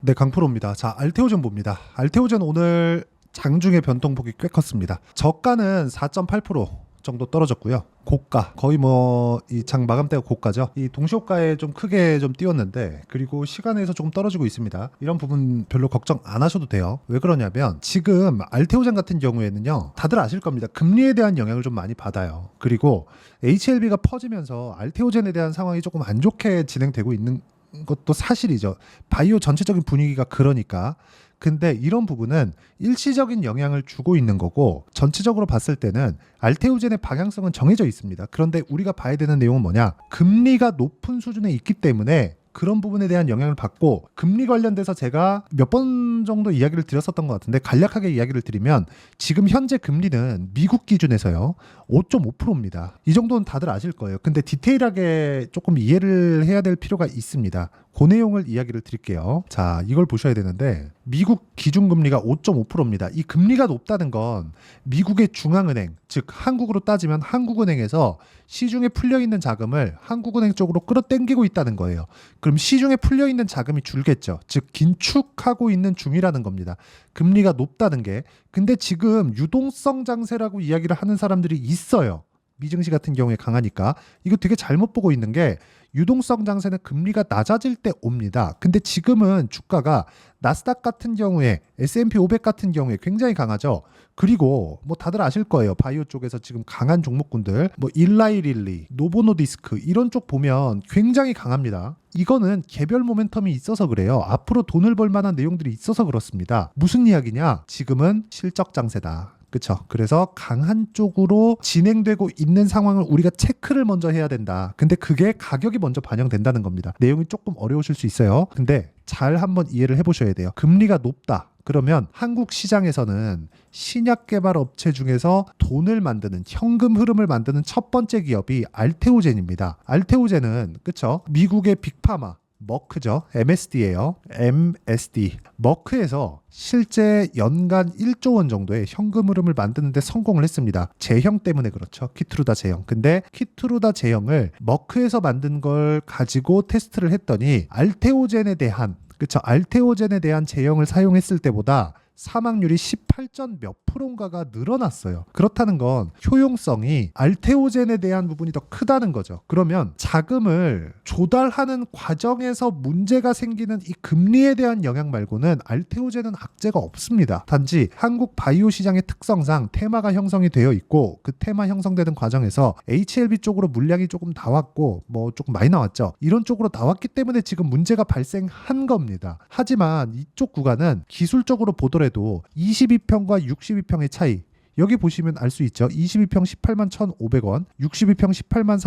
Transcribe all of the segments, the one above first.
네, 강프로입니다. 자, 알테오젠 봅니다. 알테오젠 오늘 장중에 변동폭이 꽤 컸습니다. 저가는 4.8% 정도 떨어졌고요. 고가, 거의 뭐 이 장 마감 때가 고가죠. 이 동시호가에 좀 크게 좀 띄웠는데, 그리고 시간에서 조금 떨어지고 있습니다. 이런 부분 별로 걱정 안 하셔도 돼요. 왜 그러냐면 지금 알테오젠 같은 경우에는요, 다들 아실 겁니다. 금리에 대한 영향을 좀 많이 받아요. 그리고 HLB가 퍼지면서 알테오젠에 대한 상황이 조금 안 좋게 진행되고 있는 것도 사실이죠. 바이오 전체적인 분위기가 그러니까. 근데 이런 부분은 일시적인 영향을 주고 있는 거고, 전체적으로 봤을 때는 알테오젠의 방향성은 정해져 있습니다. 그런데 우리가 봐야 되는 내용은 뭐냐? 금리가 높은 수준에 있기 때문에 그런 부분에 대한 영향을 받고, 금리 관련돼서 제가 몇 번 정도 이야기를 드렸었던 것 같은데, 간략하게 이야기를 드리면 지금 현재 금리는 미국 기준에서요 5.5%입니다. 이 정도는 다들 아실 거예요. 근데 디테일하게 조금 이해를 해야 될 필요가 있습니다. 그 내용을 이야기를 드릴게요. 자, 이걸 보셔야 되는데, 미국 기준금리가 5.5%입니다. 이 금리가 높다는 건 미국의 중앙은행, 즉 한국으로 따지면 한국은행에서 시중에 풀려있는 자금을 한국은행 쪽으로 끌어당기고 있다는 거예요. 그럼 시중에 풀려있는 자금이 줄겠죠. 즉 긴축하고 있는 중이라는 겁니다. 금리가 높다는 게. 근데 지금 유동성 장세라고 이야기를 하는 사람들이 있어요. 미증시 같은 경우에 강하니까. 이거 되게 잘못 보고 있는 게, 유동성 장세는 금리가 낮아질 때 옵니다. 근데 지금은 주가가 나스닥 같은 경우에, S&P 500 같은 경우에 굉장히 강하죠. 그리고 뭐 다들 아실 거예요. 바이오 쪽에서 지금 강한 종목군들, 뭐 일라이릴리, 노보노디스크 이런 쪽 보면 굉장히 강합니다. 이거는 개별 모멘텀이 있어서 그래요. 앞으로 돈을 벌 만한 내용들이 있어서 그렇습니다. 무슨 이야기냐? 지금은 실적 장세다. 그쵸. 그래서 강한 쪽으로 진행되고 있는 상황을 우리가 체크를 먼저 해야 된다. 근데 그게 가격이 먼저 반영된다는 겁니다. 내용이 조금 어려우실 수 있어요. 근데 잘 한번 이해를 해보셔야 돼요. 금리가 높다. 그러면 한국 시장에서는 신약 개발 업체 중에서 돈을 만드는, 현금 흐름을 만드는 첫 번째 기업이 알테오젠입니다. 알테오젠은, 그쵸, 미국의 빅파마, 머크죠. MSD예요. MSD. 머크에서 실제 연간 1조 원 정도의 현금 흐름을 만드는데 성공을 했습니다. 제형 때문에 그렇죠. 키트루다 제형. 근데 키트루다 제형을 머크에서 만든 걸 가지고 테스트를 했더니 알테오젠에 대한, 그쵸, 알테오젠에 대한 제형을 사용했을 때보다 사망률이 18점 몇 프로인가가 늘어났어요. 그렇다는 건 효용성이 알테오젠에 대한 부분이 더 크다는 거죠. 그러면 자금을 조달하는 과정에서 문제가 생기는 이 금리에 대한 영향 말고는 알테오젠은 악재가 없습니다. 단지 한국 바이오 시장의 특성상 테마가 형성이 되어 있고, 그 테마 형성되는 과정에서 HLB 쪽으로 물량이 조금 나왔고, 뭐 조금 많이 나왔죠. 이런 쪽으로 나왔기 때문에 지금 문제가 발생한 겁니다. 하지만 이쪽 구간은 기술적으로 보더라도 22평과 62평의 차이, 여기 보시면 알 수 있죠. 22평 18만 1,500원, 62평 18만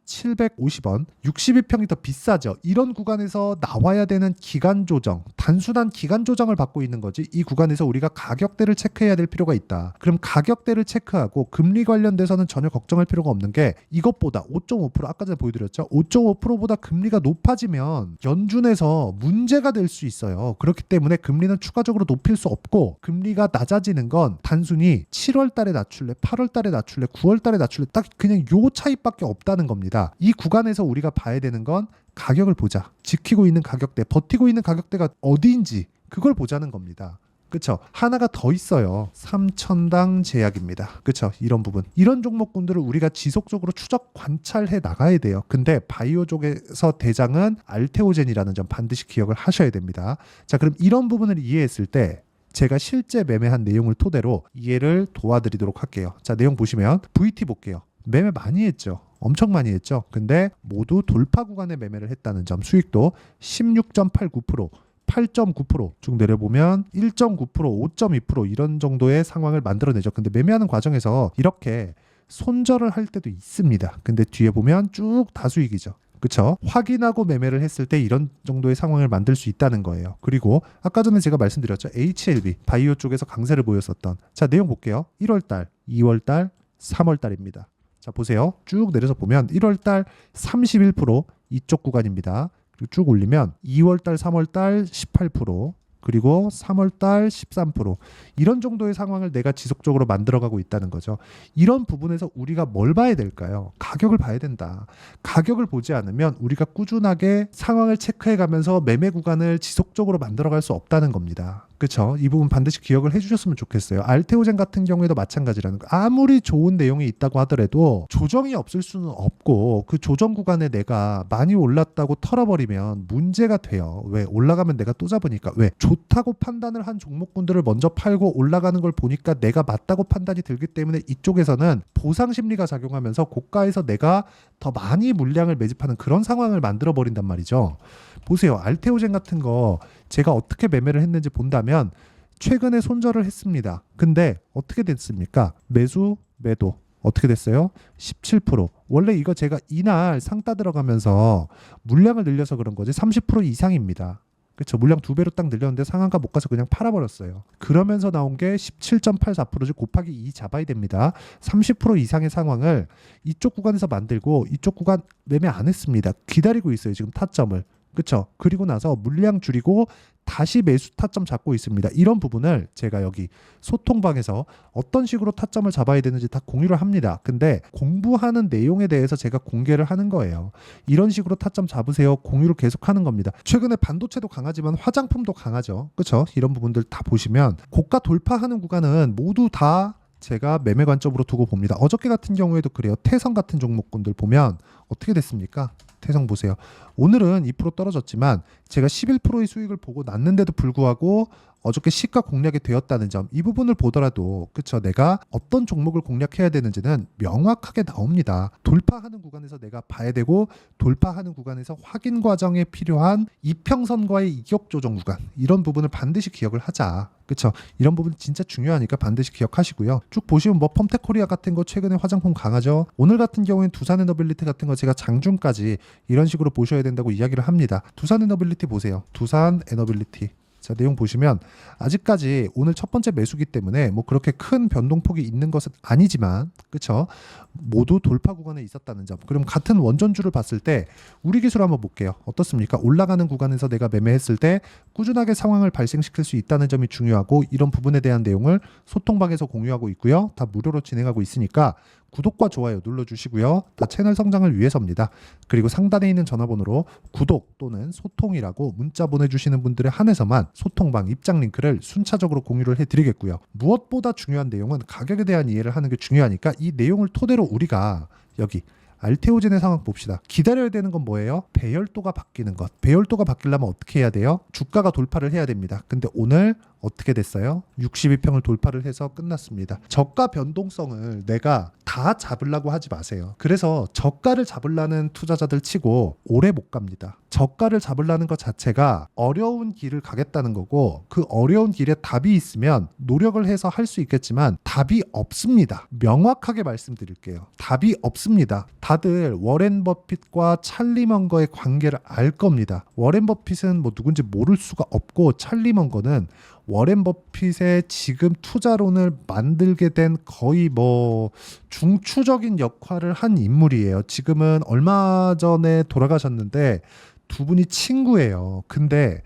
3,750원, 62평이 더 비싸죠. 이런 구간에서 나와야 되는 기간 조정, 단순한 기간 조정을 받고 있는 거지, 이 구간에서 우리가 가격대를 체크해야 될 필요가 있다. 그럼 가격대를 체크하고 금리 관련돼서는 전혀 걱정할 필요가 없는 게, 이것보다 5.5%, 아까 전에 보여드렸죠. 5.5%보다 금리가 높아지면 연준에서 문제가 될 수 있어요. 그렇기 때문에 금리는 추가적으로 높일 수 없고, 금리가 낮아지는 건 단순히 7월 달에 낮출래, 8월 달에 낮출래, 9월 달에 낮출래, 딱 그냥 요 차이밖에 없다는 겁니다. 이 구간에서 우리가 봐야 되는 건 가격을 보자. 지키고 있는 가격대, 버티고 있는 가격대가 어디인지 그걸 보자는 겁니다. 그쵸? 하나가 더 있어요. 3천당 제약입니다. 그쵸? 이런 부분. 이런 종목군들을 우리가 지속적으로 추적 관찰해 나가야 돼요. 근데 바이오 쪽에서 대장은 알테오젠이라는 점 반드시 기억을 하셔야 됩니다. 자, 그럼 이런 부분을 이해했을 때 제가 실제 매매한 내용을 토대로 이해를 도와드리도록 할게요. 자, 내용 보시면 VT 볼게요. 매매 많이 했죠. 엄청 많이 했죠. 근데 모두 돌파 구간에 매매를 했다는 점, 수익도 16.89%, 8.9%, 쭉 내려보면 1.9%, 5.2% 이런 정도의 상황을 만들어내죠. 근데 매매하는 과정에서 이렇게 손절을 할 때도 있습니다. 근데 뒤에 보면 쭉 다수익이죠. 그쵸? 확인하고 매매를 했을 때 이런 정도의 상황을 만들 수 있다는 거예요. 그리고 아까 전에 제가 말씀드렸죠. HLB, 바이오 쪽에서 강세를 보였었던. 자, 내용 볼게요. 1월달, 2월달, 3월달입니다. 자, 보세요. 쭉 내려서 보면 1월달 31% 이쪽 구간입니다. 그리고 쭉 올리면 2월달, 3월달 18%, 그리고 3월달 13%, 이런 정도의 상황을 내가 지속적으로 만들어가고 있다는 거죠. 이런 부분에서 우리가 뭘 봐야 될까요? 가격을 봐야 된다. 가격을 보지 않으면 우리가 꾸준하게 상황을 체크해가면서 매매 구간을 지속적으로 만들어갈 수 없다는 겁니다. 그렇죠? 이 부분 반드시 기억을 해주셨으면 좋겠어요. 알테오젠 같은 경우에도 마찬가지라는 거. 아무리 좋은 내용이 있다고 하더라도 조정이 없을 수는 없고, 그 조정 구간에 내가 많이 올랐다고 털어버리면 문제가 돼요. 왜? 올라가면 내가 또 잡으니까. 왜? 좋다고 판단을 한 종목군들을 먼저 팔고 올라가는 걸 보니까 내가 맞다고 판단이 들기 때문에 이쪽에서는 보상 심리가 작용하면서 고가에서 내가 더 많이 물량을 매집하는 그런 상황을 만들어 버린단 말이죠. 보세요. 알테오젠 같은 거 제가 어떻게 매매를 했는지 본다면 최근에 손절을 했습니다. 근데 어떻게 됐습니까? 매수, 매도. 어떻게 됐어요? 17%. 원래 이거 제가 이날 상따 들어가면서 물량을 늘려서 그런 거지 30% 이상입니다. 그렇죠. 물량 2배로 딱 늘렸는데 상한가 못 가서 그냥 팔아버렸어요. 그러면서 나온 게 17.84%지 곱하기 2 잡아야 됩니다. 30% 이상의 상황을 이쪽 구간에서 만들고 이쪽 구간 매매 안 했습니다. 기다리고 있어요. 지금 타점을. 그렇죠. 그리고 나서 물량 줄이고 다시 매수 타점 잡고 있습니다. 이런 부분을 제가 여기 소통방에서 어떤 식으로 타점을 잡아야 되는지 다 공유를 합니다. 근데 공부하는 내용에 대해서 제가 공개를 하는 거예요. 이런 식으로 타점 잡으세요. 공유를 계속 하는 겁니다. 최근에 반도체도 강하지만 화장품도 강하죠. 그렇죠? 이런 부분들 다 보시면 고가 돌파하는 구간은 모두 다 제가 매매 관점으로 두고 봅니다. 어저께 같은 경우에도 그래요. 태성 같은 종목군들 보면 어떻게 됐습니까? 태성 보세요. 오늘은 2% 떨어졌지만 제가 11%의 수익을 보고 났는데도 불구하고 어저께 시가 공략이 되었다는 점, 이 부분을 보더라도 그쵸, 내가 어떤 종목을 공략해야 되는지는 명확하게 나옵니다. 돌파하는 구간에서 내가 봐야 되고, 돌파하는 구간에서 확인 과정에 필요한 이평선과의 이격 조정 구간, 이런 부분을 반드시 기억을 하자. 그쵸? 이런 부분 진짜 중요하니까 반드시 기억하시고요. 쭉 보시면 뭐 펌텍코리아 같은 거 최근에 화장품 강하죠. 오늘 같은 경우에는 두산에너빌리티 같은 거 제가 장중까지 이런 식으로 보셔야 된다고 이야기를 합니다. 두산에너빌리티 보세요. 두산에너빌리티. 자, 내용 보시면 아직까지 오늘 첫 번째 매수기 때문에 뭐 그렇게 큰 변동폭이 있는 것은 아니지만, 그쵸? 모두 돌파 구간에 있었다는 점. 그럼 같은 원전주를 봤을 때 우리 기술 한번 볼게요. 어떻습니까? 올라가는 구간에서 내가 매매했을 때 꾸준하게 상황을 발생시킬 수 있다는 점이 중요하고, 이런 부분에 대한 내용을 소통방에서 공유하고 있고요. 다 무료로 진행하고 있으니까 구독과 좋아요 눌러주시고요. 다 채널 성장을 위해서입니다. 그리고 상단에 있는 전화번호로 구독 또는 소통이라고 문자 보내주시는 분들에 한해서만 소통방 입장 링크를 순차적으로 공유를 해드리겠고요. 무엇보다 중요한 내용은 가격에 대한 이해를 하는 게 중요하니까 이 내용을 토대로 우리가 여기 알테오젠의 상황 봅시다. 기다려야 되는 건 뭐예요? 배열도가 바뀌는 것. 배열도가 바뀌려면 어떻게 해야 돼요? 주가가 돌파를 해야 됩니다. 근데 오늘 어떻게 됐어요? 62평을 돌파를 해서 끝났습니다. 저가 변동성을 내가 다 잡으려고 하지 마세요. 그래서 저가를 잡으려는 투자자들 치고 오래 못 갑니다. 저가를 잡으려는 것 자체가 어려운 길을 가겠다는 거고, 그 어려운 길에 답이 있으면 노력을 해서 할 수 있겠지만 답이 없습니다. 명확하게 말씀드릴게요. 답이 없습니다. 다들 워렌 버핏과 찰리 먼거의 관계를 알 겁니다. 워렌 버핏은 뭐 누군지 모를 수가 없고, 찰리 먼거는 워렌 버핏의 지금 투자론을 만들게 된 거의 뭐 중추적인 역할을 한 인물이에요. 지금은 얼마 전에 돌아가셨는데 두 분이 친구예요. 근데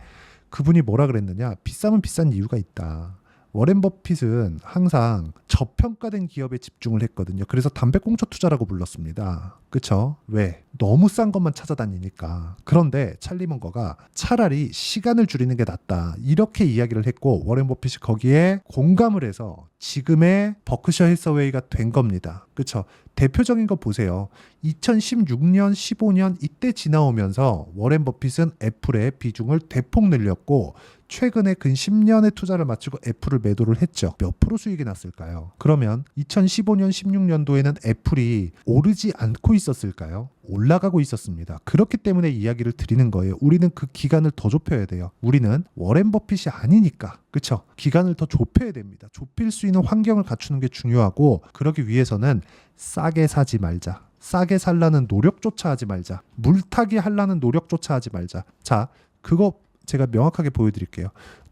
그분이 뭐라 그랬느냐? 비싸면 비싼 이유가 있다. 워렌 버핏은 항상 저평가된 기업에 집중을 했거든요. 그래서 담배꽁초 투자라고 불렀습니다. 그쵸? 왜? 너무 싼 것만 찾아다니니까. 그런데 찰리 먼거가 차라리 시간을 줄이는 게 낫다, 이렇게 이야기를 했고, 워렌 버핏이 거기에 공감을 해서 지금의 버크셔 해서웨이가 된 겁니다. 그쵸? 대표적인 거 보세요. 2016년, 15년 이때 지나오면서 워렌 버핏은 애플의 비중을 대폭 늘렸고, 최근에 근 10년의 투자를 마치고 애플을 매도를 했죠. 몇 프로 수익이 났을까요? 그러면 2015년, 16년도에는 애플이 오르지 않고 있었을까요? 올라가고 있었습니다. 그렇기 때문에 이야기를 드리는 거예요. 우리는 그 기간을 더 좁혀야 돼요. 우리는 워렌 버핏이 아니니까. 그쵸? 기간을 더 좁혀야 됩니다. 좁힐 수 있는 환경을 갖추는 게 중요하고, 그러기 위해서는 싸게 사지 말자. 싸게 살라는 노력조차 하지 말자. 물타기 하려는 노력조차 하지 말자. 자, 그거 제가 명확하게 보여드릴게요.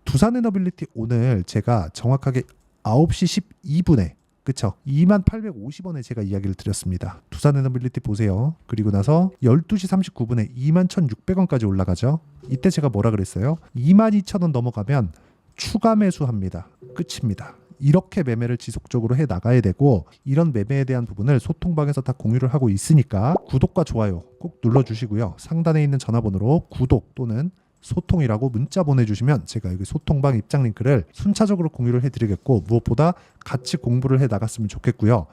두산에너빌리티 오늘 제가 정확하게 9시 12분에 그쵸? 2850원에 제가 이야기를 드렸습니다. 두산 에너빌리티 보세요. 그리고 나서 12시 39분에 21,600원까지 올라가죠. 이때 제가 뭐라 그랬어요? 22,000원 넘어가면 추가 매수합니다. 끝입니다. 이렇게 매매를 지속적으로 해 나가야 되고, 이런 매매에 대한 부분을 소통방에서 다 공유를 하고 있으니까 구독과 좋아요 꼭 눌러주시고요. 상단에 있는 전화번호로 구독 또는 소통이라고 문자 보내주시면 제가 여기 소통방 입장 링크를 순차적으로 공유를 해드리겠고, 무엇보다 같이 공부를 해 나갔으면 좋겠고요.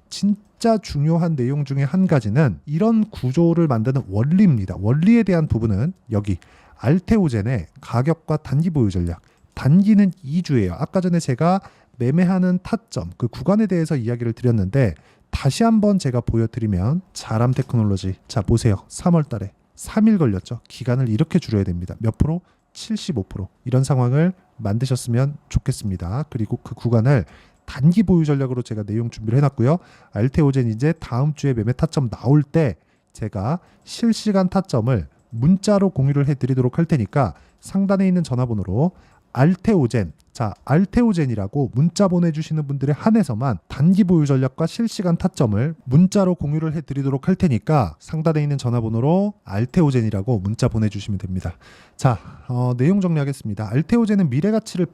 진짜 중요한 내용 중에 한 가지는 이런 구조를 만드는 원리입니다. 원리에 대한 부분은 여기 알테오젠의 가격과 단기 보유 전략, 단기는 2주예요. 아까 전에 제가 매매하는 타점, 그 구간에 대해서 이야기를 드렸는데, 다시 한번 제가 보여드리면, 자람 테크놀로지, 자 보세요. 3월 달에 3일 걸렸죠. 기간을 이렇게 줄여야 됩니다. 몇 프로? 75%. 이런 상황을 만드셨으면 좋겠습니다. 그리고 그 구간을 단기 보유 전략으로 제가 내용 준비를 해놨고요. 알테오젠 이제 다음 주에 매매 타점 나올 때 제가 실시간 타점을 문자로 공유를 해드리도록 할 테니까, 상단에 있는 전화번호로 알테오젠, 자 알테오젠이라고 문자 보내주시는 분들에 한해서만 단기 보유 전략과 실시간 타점을 문자로 공유를 해드리도록 할 테니까, 상단에 있는 전화번호로 알테오젠이라고 문자 보내주시면 됩니다. 자, 내용 정리하겠습니다. 알테오젠은 미래 가치를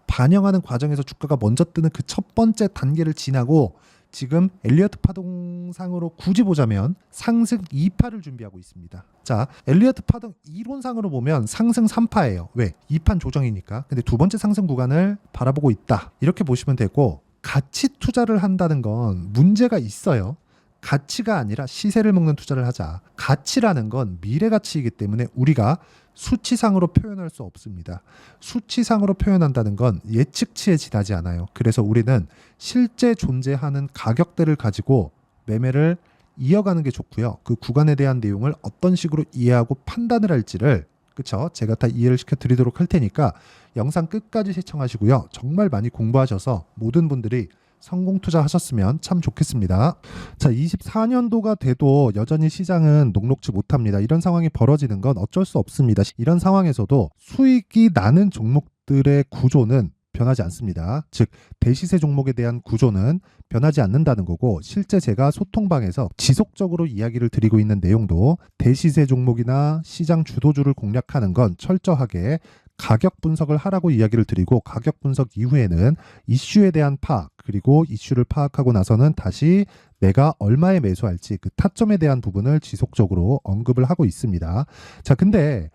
반영하는 과정에서 주가가 먼저 뜨는 그 첫 번째 단계를 지나고, 지금 엘리어트 파동상으로 굳이 보자면 상승 2파를 준비하고 있습니다. 자, 엘리어트 파동 이론상으로 보면 상승 3파예요. 왜? 2판 조정이니까. 근데 두 번째 상승 구간을 바라보고 있다. 이렇게 보시면 되고, 가치 투자를 한다는 건 문제가 있어요. 가치가 아니라 시세를 먹는 투자를 하자. 가치라는 건 미래 가치이기 때문에 우리가 수치상으로 표현할 수 없습니다. 수치상으로 표현한다는 건 예측치에 지나지 않아요. 그래서 우리는 실제 존재하는 가격대를 가지고 매매를 이어가는 게 좋고요. 그 구간에 대한 내용을 어떤 식으로 이해하고 판단을 할지를, 그쵸? 제가 다 이해를 시켜 드리도록 할 테니까 영상 끝까지 시청하시고요. 정말 많이 공부하셔서 모든 분들이 성공 투자하셨으면 참 좋겠습니다. 자, 24년도가 돼도 여전히 시장은 녹록지 못합니다. 이런 상황이 벌어지는 건 어쩔 수 없습니다. 이런 상황에서도 수익이 나는 종목들의 구조는 변하지 않습니다. 즉, 대시세 종목에 대한 구조는 변하지 않는다는 거고, 실제 제가 소통방에서 지속적으로 이야기를 드리고 있는 내용도 대시세 종목이나 시장 주도주를 공략하는 건 철저하게 가격 분석을 하라고 이야기를 드리고, 가격 분석 이후에는 이슈에 대한 파악, 그리고 이슈를 파악하고 나서는 다시 내가 얼마에 매수할지 그 타점에 대한 부분을 지속적으로 언급을 하고 있습니다. 자, 근데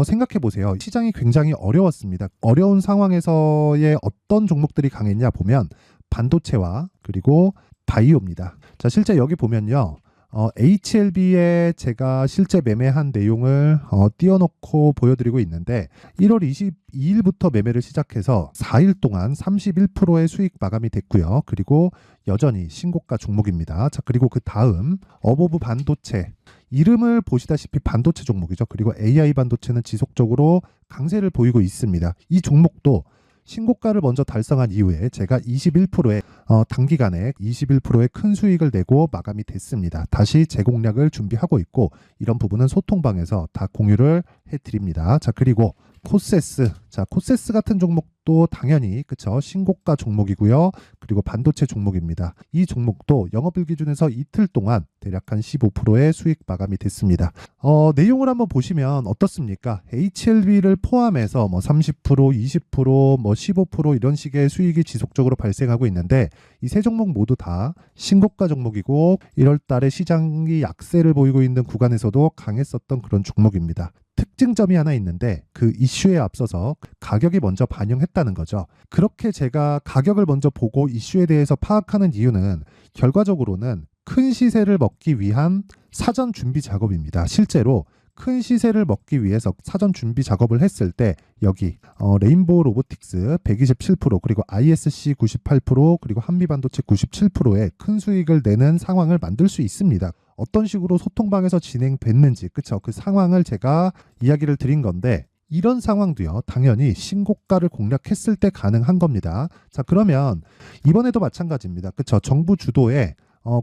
생각해 보세요. 시장이 굉장히 어려웠습니다. 어려운 상황에서의 어떤 종목들이 강했냐 보면 반도체와 그리고 바이오입니다. 자, 실제 여기 보면요. HLB에 제가 실제 매매한 내용을 띄워놓고 보여드리고 있는데, 1월 22일부터 매매를 시작해서 4일 동안 31%의 수익 마감이 됐고요. 그리고 여전히 신고가 종목입니다. 자, 그리고 그 다음 어보브 반도체, 이름을 보시다시피 반도체 종목이죠. 그리고 AI 반도체는 지속적으로 강세를 보이고 있습니다. 이 종목도 신고가를 먼저 달성한 이후에 제가 21%의 단기간에 21%의 큰 수익을 내고 마감이 됐습니다. 다시 재공략을 준비하고 있고, 이런 부분은 소통방에서 다 공유를 해드립니다. 자, 그리고 코세스, 자 코세스 같은 종목도 당연히 그쵸, 신고가 종목이고요. 그리고 반도체 종목입니다. 이 종목도 영업일 기준에서 이틀 동안 대략 한 15%의 수익 마감이 됐습니다. 내용을 한번 보시면 어떻습니까? HLB를 포함해서 뭐 30%, 20%, 뭐 15% 이런 식의 수익이 지속적으로 발생하고 있는데, 이 세 종목 모두 다 신고가 종목이고, 1월 달에 시장이 약세를 보이고 있는 구간에서도 강했었던 그런 종목입니다. 특징점이 하나 있는데, 그 이슈에 앞서서 가격이 먼저 반영했다는 거죠. 그렇게 제가 가격을 먼저 보고 이슈에 대해서 파악하는 이유는 결과적으로는 큰 시세를 먹기 위한 사전 준비 작업입니다. 실제로 큰 시세를 먹기 위해서 사전 준비 작업을 했을 때 여기 레인보우 로보틱스 127%, 그리고 ISC 98%, 그리고 한미반도체 97%의 큰 수익을 내는 상황을 만들 수 있습니다. 어떤 식으로 소통방에서 진행됐는지, 그쵸? 그 상황을 제가 이야기를 드린 건데, 이런 상황도요, 당연히 신고가를 공략했을 때 가능한 겁니다. 자, 그러면 이번에도 마찬가지입니다. 그쵸? 정부 주도의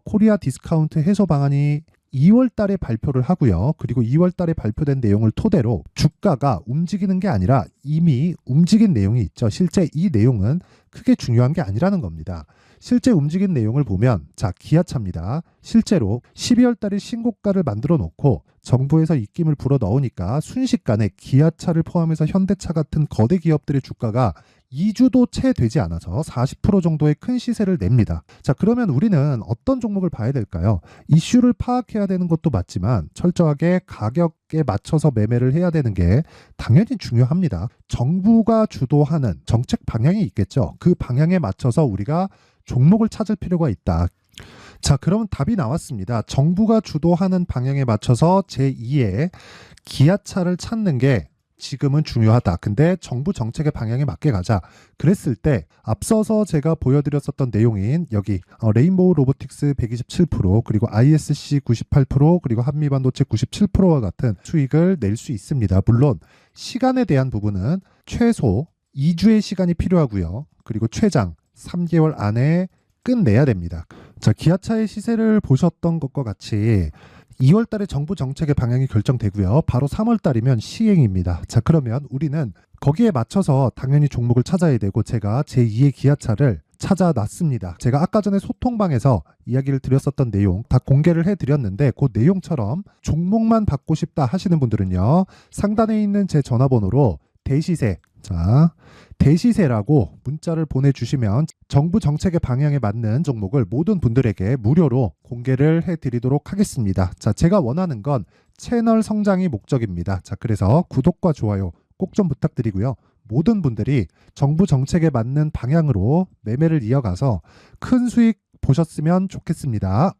코리아 디스카운트 해소 방안이 2월 달에 발표를 하고요. 그리고 2월 달에 발표된 내용을 토대로 주가가 움직이는 게 아니라 이미 움직인 내용이 있죠. 실제 이 내용은 크게 중요한 게 아니라는 겁니다. 실제 움직인 내용을 보면 자, 기아차입니다. 실제로 12월 달에 신고가를 만들어 놓고 정부에서 입김을 불어 넣으니까 순식간에 기아차를 포함해서 현대차 같은 거대 기업들의 주가가 2주도 채 되지 않아서 40% 정도의 큰 시세를 냅니다. 자, 그러면 우리는 어떤 종목을 봐야 될까요? 이슈를 파악해야 되는 것도 맞지만 철저하게 가격에 맞춰서 매매를 해야 되는 게 당연히 중요합니다. 정부가 주도하는 정책 방향이 있겠죠. 그 방향에 맞춰서 우리가 종목을 찾을 필요가 있다. 자, 그러면 답이 나왔습니다. 정부가 주도하는 방향에 맞춰서 제2의 기아차를 찾는 게 지금은 중요하다. 근데 정부 정책의 방향에 맞게 가자. 그랬을 때 앞서서 제가 보여드렸었던 내용인 여기 레인보우 로보틱스 127% 그리고 ISC 98% 그리고 한미반도체 97%와 같은 수익을 낼 수 있습니다. 물론 시간에 대한 부분은 최소 2주의 시간이 필요하고요. 그리고 최장 3개월 안에 끝내야 됩니다. 자, 기아차의 시세를 보셨던 것과 같이 2월 달에 정부 정책의 방향이 결정되고요. 바로 3월 달이면 시행입니다. 자, 그러면 우리는 거기에 맞춰서 당연히 종목을 찾아야 되고 제가 제2의 기아차를 찾아놨습니다. 제가 아까 전에 소통방에서 이야기를 드렸었던 내용 다 공개를 해드렸는데 그 내용처럼 종목만 받고 싶다 하시는 분들은요. 상단에 있는 제 전화번호로 대시세, 자, 대시세라고 문자를 보내주시면 정부 정책의 방향에 맞는 종목을 모든 분들에게 무료로 공개를 해드리도록 하겠습니다. 자, 제가 원하는 건 채널 성장이 목적입니다. 자, 그래서 구독과 좋아요 꼭 좀 부탁드리고요. 모든 분들이 정부 정책에 맞는 방향으로 매매를 이어가서 큰 수익 보셨으면 좋겠습니다.